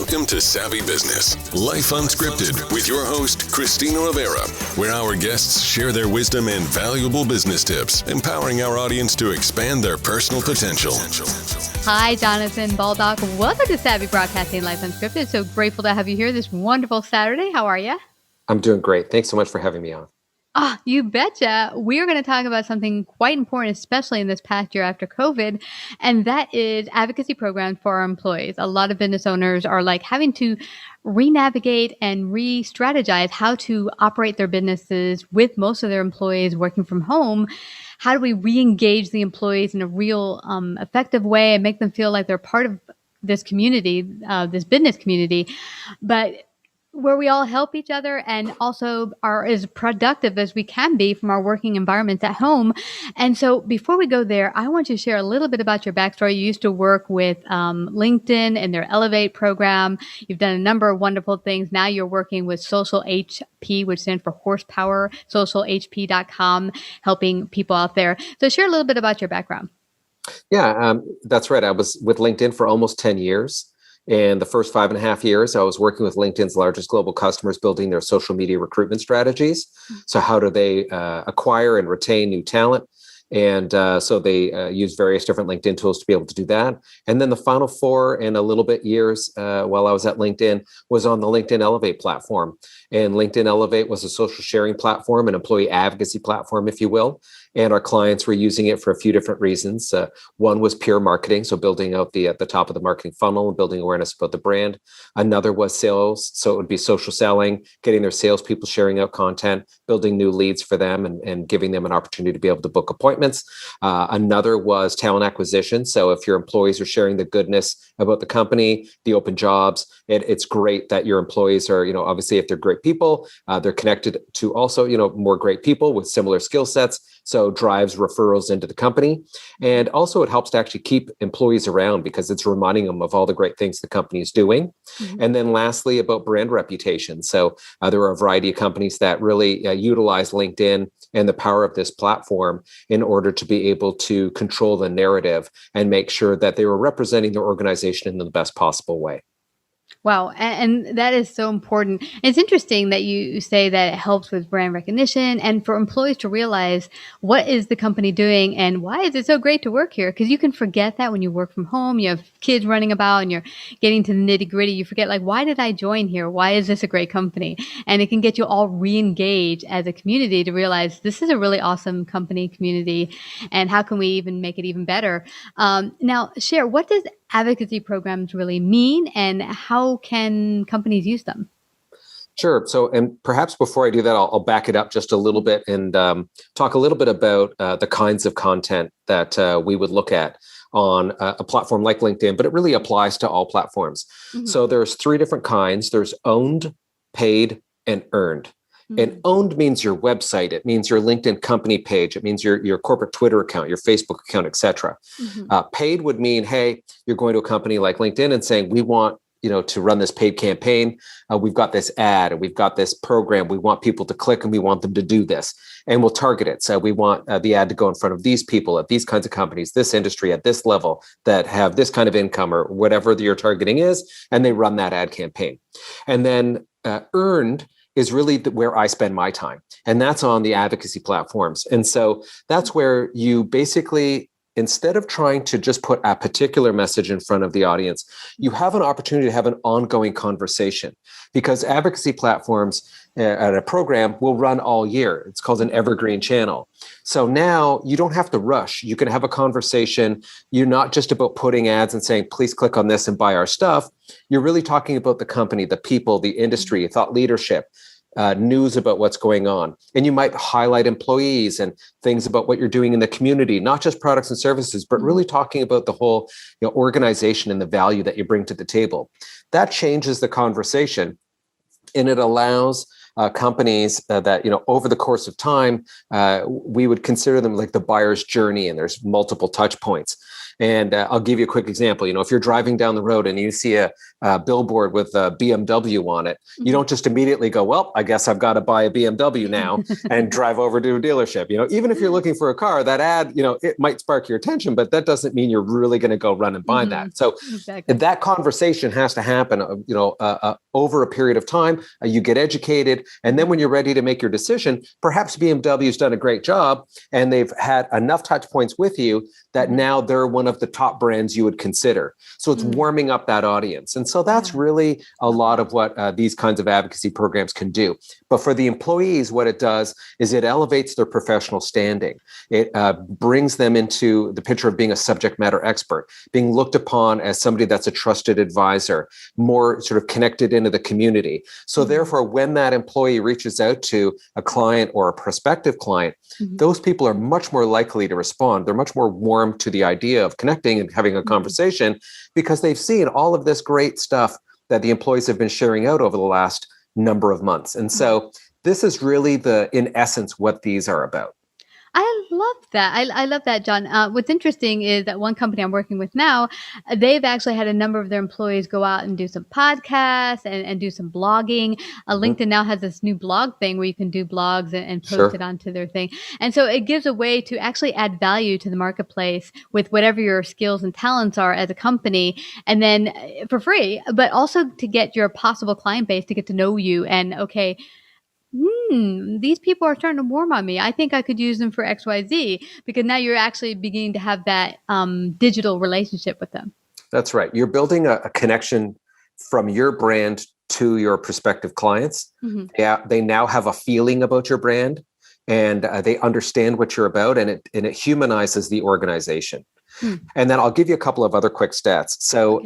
Welcome to Savvy Business, Life Unscripted, with your host, Christina Rivera, where our guests share their wisdom and valuable business tips, empowering our audience to expand their personal potential. Hi, Jonathan Baldock. Welcome to Savvy Broadcasting, Life Unscripted. So grateful to have you here this wonderful Saturday. How are you? I'm doing great. Thanks so much for having me on. You betcha. We're going to talk about something quite important, especially in this past year after COVID, and that is advocacy programs for our employees. A lot of business owners are like having to re-navigate and re-strategize how to operate their businesses with most of their employees working from home. How do we re-engage the employees in a real effective way and make them feel like they're part of this community, this business community, but where we all help each other and also are as productive as we can be from our working environments at home. And so before we go there, I want you to share a little bit about your backstory. You used to work with LinkedIn and their Elevate program. You've done a number of wonderful things. Now you're working with Social HP, which stands for Horsepower, socialhp.com, helping people out there. So share a little bit about your background. Yeah, that's right. I was with LinkedIn for almost 10 years. And the first 5.5 years, I was working with LinkedIn's largest global customers building their social media recruitment strategies. So how do they acquire and retain new talent? And so they use various different LinkedIn tools to be able to do that. And then the final 4 and a little bit years while I was at LinkedIn was on the LinkedIn Elevate platform. And LinkedIn Elevate was a social sharing platform, an employee advocacy platform, if you will. And our clients were using it for a few different reasons. One was peer marketing, so building out the top of the marketing funnel and building awareness about the brand. Another was sales, so it would be social selling, getting their salespeople sharing out content, building new leads for them, and giving them an opportunity to be able to book appointments. Another was talent acquisition. So if your employees are sharing the goodness about the company, the open jobs, it's great that your employees are, obviously if they're great people, they're connected to also, more great people with similar skill sets. So drives referrals into the company. And also it helps to actually keep employees around because it's reminding them of all the great things the company is doing. Mm-hmm. And then lastly, about brand reputation. So there are a variety of companies that really utilize LinkedIn and the power of this platform in order to be able to control the narrative and make sure that they were representing their organization in the best possible way. Wow. And that is so important. It's interesting that you say that it helps with brand recognition and for employees to realize what is the company doing and why is it so great to work here? Because you can forget that when you work from home, you have kids running about and you're getting to the nitty gritty. You forget, like, why did I join here? Why is this a great company? And it can get you all re-engaged as a community to realize this is a really awesome company community. And how can we even make it even better? Now, share, what does advocacy programs really mean and how can companies use them? Sure. So, and perhaps before I do that, I'll back it up just a little bit and talk a little bit about the kinds of content that we would look at on a platform like LinkedIn, but it really applies to all platforms. Mm-hmm. So there's 3 different kinds. There's owned, paid, and earned. And owned means your website. It means your LinkedIn company page. It means your corporate Twitter account, your Facebook account, et cetera. Mm-hmm. Paid would mean, hey, you're going to a company like LinkedIn and saying, we want to run this paid campaign. We've got this ad and we've got this program. We want people to click and we want them to do this. And we'll target it. So we want the ad to go in front of these people at these kinds of companies, this industry at this level that have this kind of income or whatever your targeting is. And they run that ad campaign. And then earned is really where I spend my time. And that's on the advocacy platforms. And so that's where you basically, instead of trying to just put a particular message in front of the audience, you have an opportunity to have an ongoing conversation because advocacy platforms at a program will run all year. It's called an evergreen channel. So now you don't have to rush. You can have a conversation. You're not just about putting ads and saying, please click on this and buy our stuff. You're really talking about the company, the people, the industry, thought leadership, news about what's going on. And you might highlight employees and things about what you're doing in the community, not just products and services, but really talking about the whole organization and the value that you bring to the table. That changes the conversation and it allows companies that, over the course of time, we would consider them like the buyer's journey and there's multiple touch points. And I'll give you a quick example. If you're driving down the road and you see a billboard with a BMW on it, you don't just immediately go, well, I guess I've got to buy a BMW now and drive over to a dealership. Even if you're looking for a car, that ad, it might spark your attention, but that doesn't mean you're really going to go run and buy that. So exactly. that conversation has to happen, over a period of time. You get educated. And then when you're ready to make your decision, perhaps BMW's done a great job and they've had enough touch points with you that now they're one of the top brands you would consider. So it's warming up that audience. And so that's really a lot of what these kinds of advocacy programs can do. But for the employees, what it does is it elevates their professional standing. It brings them into the picture of being a subject matter expert, being looked upon as somebody that's a trusted advisor, more sort of connected into the community. So therefore, when that employee reaches out to a client or a prospective client, those people are much more likely to respond. They're much more warm to the idea of connecting and having a conversation because they've seen all of this great stuff that the employees have been sharing out over the last number of months. And so this is really in essence, what these are about. I love that. I love that, John. What's interesting is that one company I'm working with now, they've actually had a number of their employees go out and do some podcasts and do some blogging. LinkedIn now has this new blog thing where you can do blogs and post it onto their thing. And so it gives a way to actually add value to the marketplace with whatever your skills and talents are as a company, and then for free, but also to get your possible client base to get to know you and, okay, these people are starting to warm on me. I think I could use them for XYZ, because now you're actually beginning to have that digital relationship with them. That's right. You're building a connection from your brand to your prospective clients. Yeah, they now have a feeling about your brand and they understand what you're about, and it humanizes the organization. And then I'll give you a couple of other quick stats. So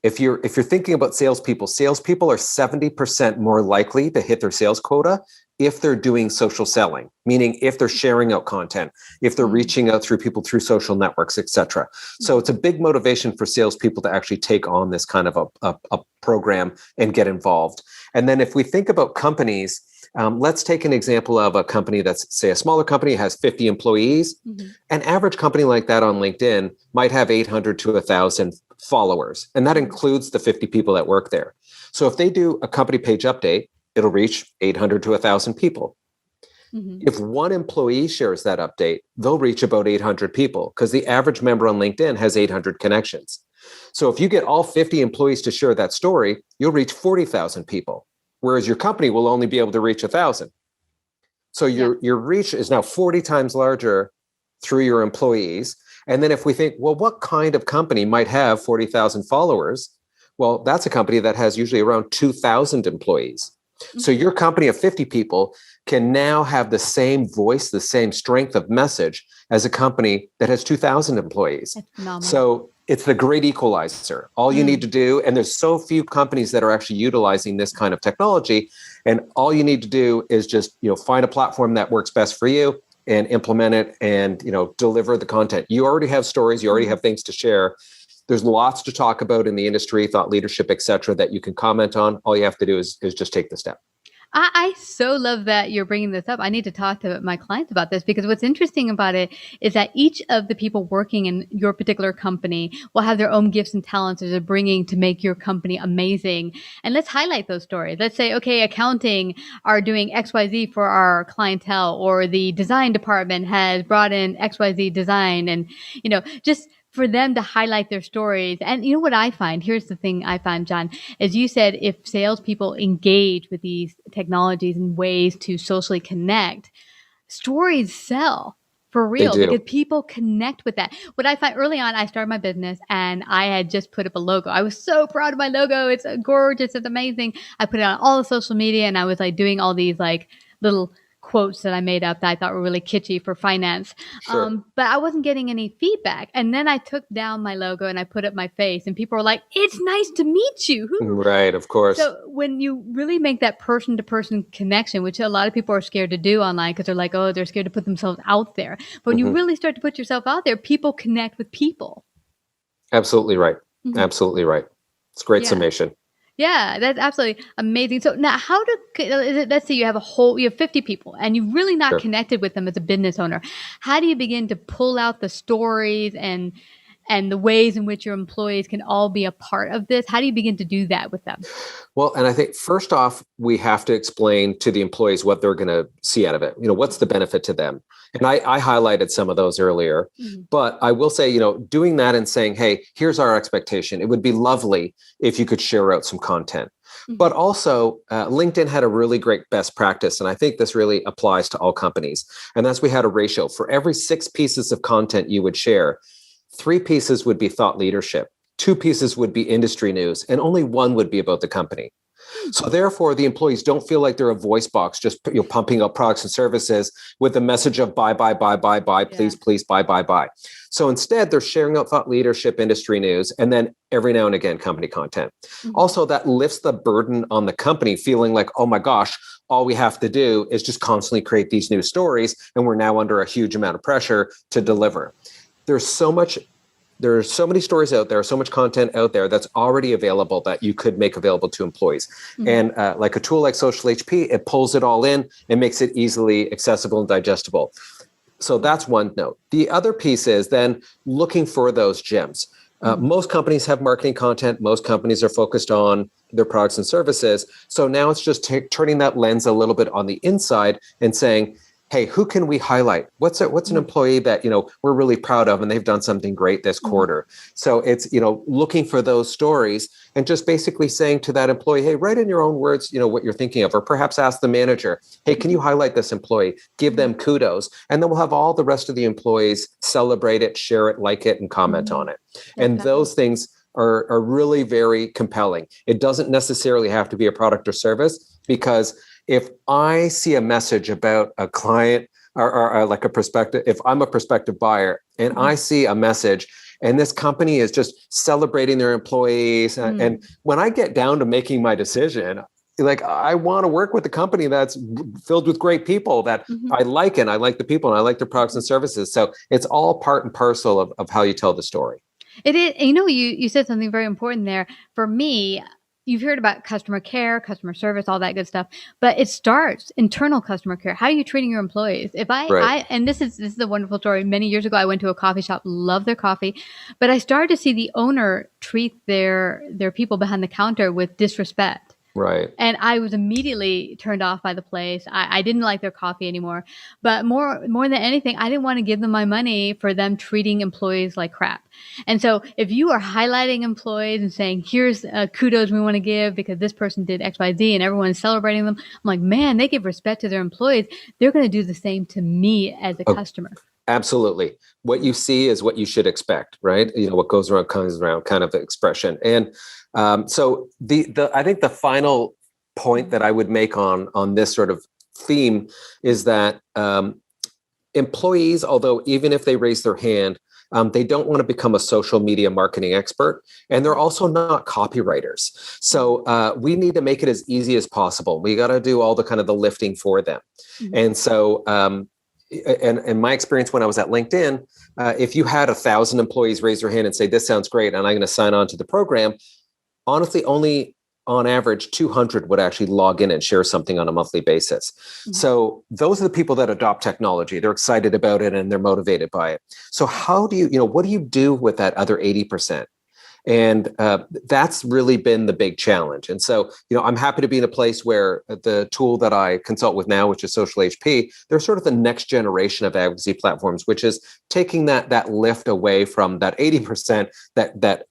if you're thinking about salespeople are 70% more likely to hit their sales quota if they're doing social selling, meaning if they're sharing out content, if they're reaching out through people through social networks, et cetera. So it's a big motivation for salespeople to actually take on this kind of a program and get involved. And then if we think about companies, let's take an example of a company that's, say, a smaller company has 50 employees. An average company like that on LinkedIn might have 800 to 1,000 followers, and that includes the 50 people that work there. So if they do a company page update, it'll reach 800 to 1,000 people. If one employee shares that update, they'll reach about 800 people because the average member on LinkedIn has 800 connections. So if you get all 50 employees to share that story, you'll reach 40,000 people, whereas your company will only be able to reach 1,000. So your reach is now 40 times larger through your employees. And then if we think, well, what kind of company might have 40,000 followers? Well, that's a company that has usually around 2,000 employees. So your company of 50 people can now have the same voice, the same strength of message as a company that has 2,000 employees. That's phenomenal. So it's the great equalizer. All you need to do, and there's so few companies that are actually utilizing this kind of technology, and all you need to do is just, find a platform that works best for you and implement it and, deliver the content. You already have stories, you already have things to share. There's lots to talk about in the industry, thought leadership, et cetera, that you can comment on. All you have to do is just take the step. I so love that you're bringing this up. I need to talk to my clients about this, because what's interesting about it is that each of the people working in your particular company will have their own gifts and talents that they're bringing to make your company amazing. And let's highlight those stories. Let's say, okay, accounting are doing XYZ for our clientele, or the design department has brought in XYZ design, and, just for them to highlight their stories. And you know what I find? Here's the thing I find, John, as you said, if salespeople engage with these technologies and ways to socially connect, stories sell for real, because people connect with that. What I find early on, I started my business and I had just put up a logo. I was so proud of my logo. It's gorgeous. It's amazing. I put it on all the social media, and I was doing all these little quotes that I made up that I thought were really kitschy for finance. But I wasn't getting any feedback. And then I took down my logo and I put up my face, and people were like, "It's nice to meet you." Right, of course. So when you really make that person-to-person connection, which a lot of people are scared to do online because they're like, oh, they're scared to put themselves out there. But when you really start to put yourself out there, people connect with people. Absolutely right. Absolutely right. It's a great summation. Yeah, that's absolutely amazing. So now let's say you have 50 people and you're really not Sure. connected with them as a business owner. How do you begin to pull out the stories and the ways in which your employees can all be a part of this? How do you begin to do that with them? Well, and I think first off, we have to explain to the employees what they're going to see out of it. What's the benefit to them? And I highlighted some of those earlier, Mhm. but I will say, doing that and saying, hey, here's our expectation. It would be lovely if you could share out some content. Mhm. But also, LinkedIn had a really great best practice. And I think this really applies to all companies. And that's we had a ratio for every 6 pieces of content you would share, 3 pieces would be thought leadership. 2 pieces would be industry news, and only one would be about the company. Hmm. So therefore, the employees don't feel like they're a voice box, just pumping up products and services with the message of buy, buy, buy, buy, buy, Yeah. please, please, buy, buy, buy. So instead, they're sharing out thought leadership, industry news, and then every now and again, company content. Mhm. Also, that lifts the burden on the company, feeling like, oh my gosh, all we have to do is just constantly create these new stories, and we're now under a huge amount of pressure to deliver. There's so much there are so many stories out there, so much content out there that's already available that you could make available to employees. Mhm. And like a tool like Social HP, it pulls it all in and makes it easily accessible and digestible. So that's one note. The other piece is then looking for those gems. Mhm. Most companies have marketing content. Most companies are focused on their products and services. So now it's just turning that lens a little bit on the inside and saying, hey, who can we highlight? What's an employee that we're really proud of and they've done something great this Mhm. quarter? So it's looking for those stories and just basically saying to that employee, hey, write in your own words what you're thinking of, or perhaps ask the manager, hey, can you highlight this employee? Give them kudos, and then we'll have all the rest of the employees celebrate it, share it, like it, and comment on Mhm. it. That's And those things are really very compelling. It doesn't necessarily have to be a product or service, because if I see a message about a client or like a prospective, if I'm a prospective buyer and I see a message and this company is just celebrating their employees, and when I get down to making my decision, like I want to work with a company that's filled with great people that Mhm. I like, and I like the people and I like their products and services. So it's all part and parcel of how you tell the story. It is, you said something very important there. For me, you've heard about customer care, customer service, all that good stuff, but it starts internal customer care. How are you treating your employees? If Right. and this is a wonderful story. Many years ago, I went to a coffee shop, loved their coffee, but I started to see the owner treat their people behind the counter with disrespect. Right. And I was immediately turned off by the place. I didn't like their coffee anymore. But more than anything, I didn't want to give them my money for them treating employees like crap. And so if you are highlighting employees and saying, here's kudos we want to give because this person did X, Y, Z, and everyone's celebrating them, I'm like, man, they give respect to their employees. They're going to do the same to me as a Oh, customer. absolutely. What you see is what you should expect, right? What goes around comes around, kind of expression. And so the I think the final point that I would make on this sort of theme is that employees, although even if they raise their hand, they don't want to become a social media marketing expert, and they're also not copywriters. So we need to make it as easy as possible. We got to do all the kind of the lifting for them. Mhm. And so, and my experience when I was at LinkedIn, if you had 1,000 employees raise their hand and say, "This sounds great," and I'm going to sign on to the program, honestly, only on average 200 would actually log in and share something on a monthly basis. Mhm. So those are the people that adopt technology. They're excited about it and they're motivated by it. So how do what do you do with that other 80%? And that's really been the big challenge. And so, I'm happy to be in a place where the tool that I consult with now, which is Social HP, they're sort of the next generation of advocacy platforms, which is taking that lift away from that 80% that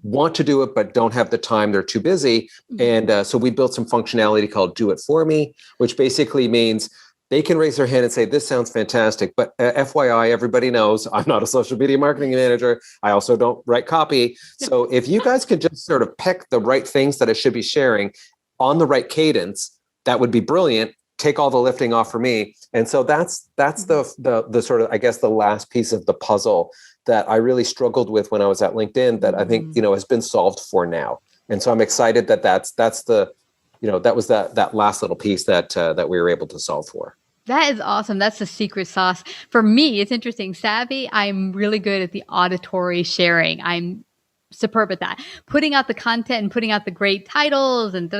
want to do it but don't have the time, they're too busy. Mhm. And so we built some functionality called Do It For Me, which basically means they can raise their hand and say, this sounds fantastic, but FYI, everybody knows I'm not a social media marketing manager. I also don't write copy. So if you guys could just sort of pick the right things that I should be sharing on the right cadence, that would be brilliant. Take all the lifting off for me. And so that's the sort of, I guess, the last piece of the puzzle that I really struggled with when I was at LinkedIn that I think, has been solved for now. And so I'm excited that that's the, that was that last little piece that we were able to solve for. That is awesome. That's the secret sauce. For me, it's interesting. Savvy, I'm really good at the auditory sharing. superb at that. Putting out the content and putting out the great titles and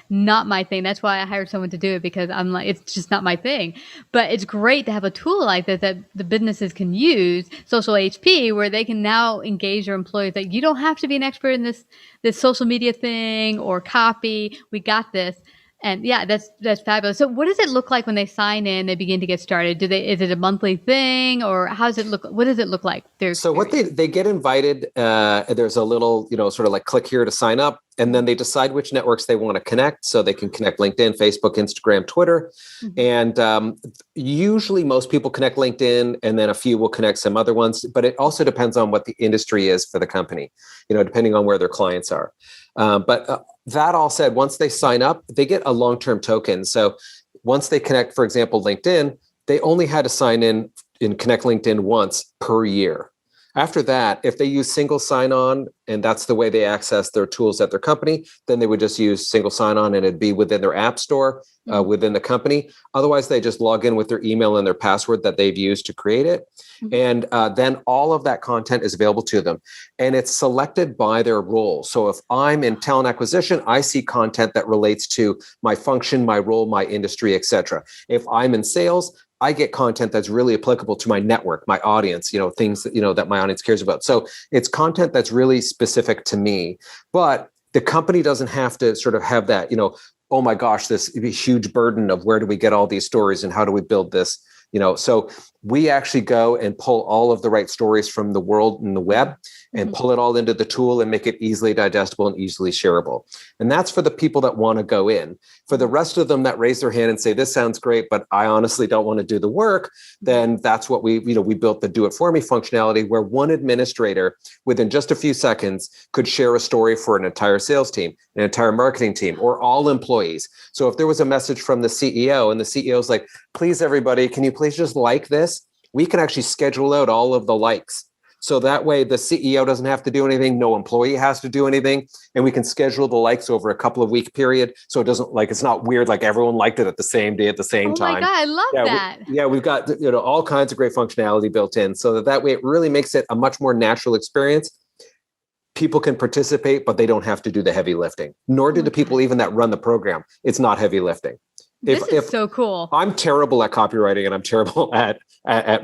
not my thing. That's why I hired someone to do it, because I'm like, it's just not my thing. But it's great to have a tool like this that the businesses can use, social HP, where they can now engage their employees. That you don't have to be an expert in this social media thing or copy. We got this. And yeah, that's fabulous. So what does it look like when they sign in, they begin to get started? Is it a monthly thing, or how does it look? What does it look like? So what they get invited, there's a little, sort of like click here to sign up, and then they decide which networks they want to connect. So they can connect LinkedIn, Facebook, Instagram, Twitter. Mm-hmm. And usually most people connect LinkedIn, and then a few will connect some other ones, but it also depends on what the industry is for the company, depending on where their clients are. But that all said, once they sign up, they get a long-term token. So once they connect, for example, LinkedIn, they only had to sign in Connect LinkedIn once per year. After that, if they use single sign-on, and that's the way they access their tools at their company, then they would just use single sign-on, and it'd be within their app store, within the company. Otherwise, they just log in with their email and their password that they've used to create it. And then all of that content is available to them. And it's selected by their role. So if I'm in talent acquisition, I see content that relates to my function, my role, my industry, et cetera. If I'm in sales, I get content that's really applicable to my network, my audience, things that, that my audience cares about. So it's content that's really specific to me, but the company doesn't have to sort of have that, oh my gosh, this huge burden of where do we get all these stories and how do we build this? So we actually go and pull all of the right stories from the world and the web and pull it all into the tool and make it easily digestible and easily shareable. And that's for the people that want to go in. For the rest of them that raise their hand and say, this sounds great, but I honestly don't want to do the work, then that's what we built the do it for me functionality, where one administrator within just a few seconds could share a story for an entire sales team, an entire marketing team, or all employees. So if there was a message from the CEO and the CEO is like, please, everybody, can you please just like this? We can actually schedule out all of the likes. So that way the CEO doesn't have to do anything. No employee has to do anything. And we can schedule the likes over a couple of week period. So it doesn't it's not weird, like everyone liked it at the same day at the same time. Oh my God, I love that. We've got, all kinds of great functionality built in, so that way it really makes it a much more natural experience. People can participate, but they don't have to do the heavy lifting, nor do the people even that run the program. It's not heavy lifting. This is so cool. I'm terrible at copywriting and I'm terrible at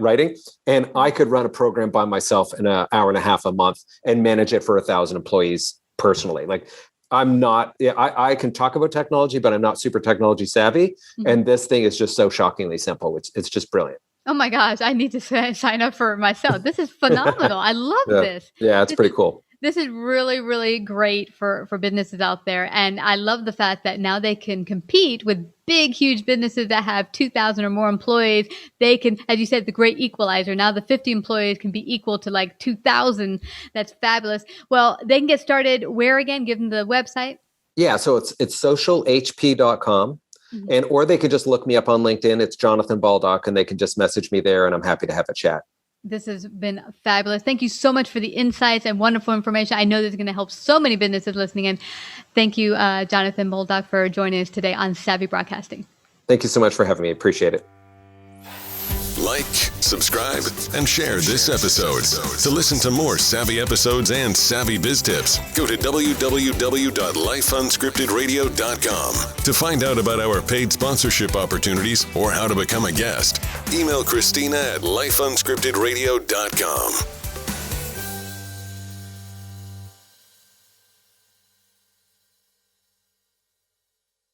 writing, and I could run a program by myself in an hour and a half a month and manage it for 1,000 employees personally. Like I'm not, I can talk about technology, but I'm not super technology savvy. Mm-hmm. And this thing is just so shockingly simple. It's just brilliant. Oh my gosh, I need to sign up for myself. This is phenomenal. I love this. Yeah, it's pretty cool. This is really, really great for businesses out there. And I love the fact that now they can compete with big, huge businesses that have 2,000 or more employees. They can, as you said, the great equalizer. Now the 50 employees can be equal to like 2,000. That's fabulous. Well, they can get started where again? Give them the website. Yeah, so it's socialhp.com. Mm-hmm. Or they could just look me up on LinkedIn. It's Jonathan Baldock, and they can just message me there, and I'm happy to have a chat. This has been fabulous. Thank you so much for the insights and wonderful information. I know this is going to help so many businesses listening in. Thank you, Jonathan Baldock, for joining us today on Savvy Broadcasting. Thank you so much for having me. Appreciate it. Like, subscribe, and share this episode. To listen to more savvy episodes and savvy biz tips, go to www.lifeunscriptedradio.com. To find out about our paid sponsorship opportunities or how to become a guest, email Christina at lifeunscriptedradio.com.